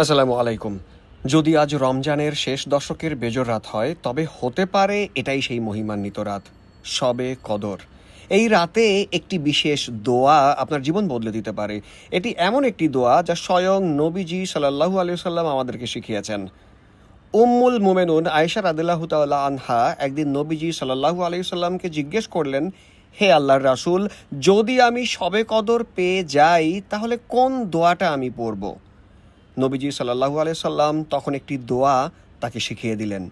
আসসালামু আলাইকুম। যদি আজ রমজানের শেষ দশকের বেজর রাত হয়, তবে হতে পারে এটাই সেই মহিমান্বিত রাত, শবে কদর। এই রাতে একটি বিশেষ দোয়া আপনার জীবন বদলে দিতে পারে। এটি এমন একটি দোয়া যা স্বয়ং নবীজি সাল্লাল্লাহু আলাইহি সাল্লাম আমাদেরকে শিখিয়েছেন। উম্মুল মুমিনুন আয়েশা রাদিয়াল্লাহু তাআলা আনহা একদিন নবীজি সাল্লাল্লাহু আলাইহি সাল্লামকে জিজ্ঞেস করলেন, হে আল্লাহর রাসূল, যদি আমি শবে কদর পেয়ে যাই তাহলে কোন দোয়াটা আমি পড়ব? নবীজি সাল্লাল্লাহু আলাইহি সাল্লাম তখন একটি দোয়া তাকে শিখিয়ে দিলেন।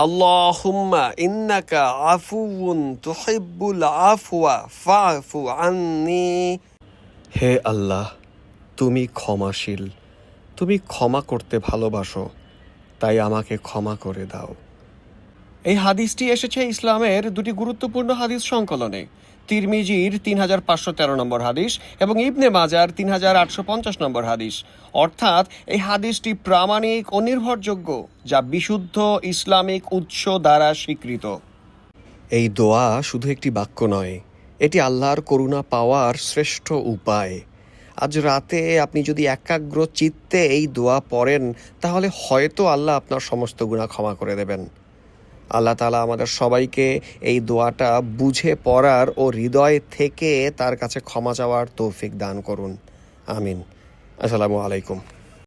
আল্লাহুম্মা ইন্নাকা আফুউন তুহিব্বুল আফওয়া ফা'ফু আন্নি। হে আল্লাহ, তুমি ক্ষমাশীল, তুমি ক্ষমা করতে ভালোবাসো, তাই আমাকে ক্ষমা করে দাও। এই হাদিসটি এসেছে ইসলামের দুটি গুরুত্বপূর্ণ হাদিস সংকলনে, তিরমিজির 3513 নম্বর হাদিস এবং ইবনে মাজার 3850 নম্বর হাদিস। অর্থাৎ এই হাদিসটি প্রামাণিক ও নির্ভরযোগ্য, যা বিশুদ্ধ ইসলামিক উৎস দ্বারা স্বীকৃত। এই দোয়া শুধু একটি বাক্য নয়, এটি আল্লাহর করুণা পাওয়ার শ্রেষ্ঠ উপায়। আজ রাতে আপনি যদি একাগ্র চিত্তে এই দোয়া পড়েন, তাহলে হয়তো আল্লাহ আপনার সমস্ত গুনাহ ক্ষমা করে দেবেন। আল্লাহ তাআলা আমাদের সবাইকে এই দোয়াটা বুঝে পড়ার ও হৃদয় থেকে তার কাছে ক্ষমা চাওয়ার তৌফিক দান করুন। আমিন। আসসালামু আলাইকুম।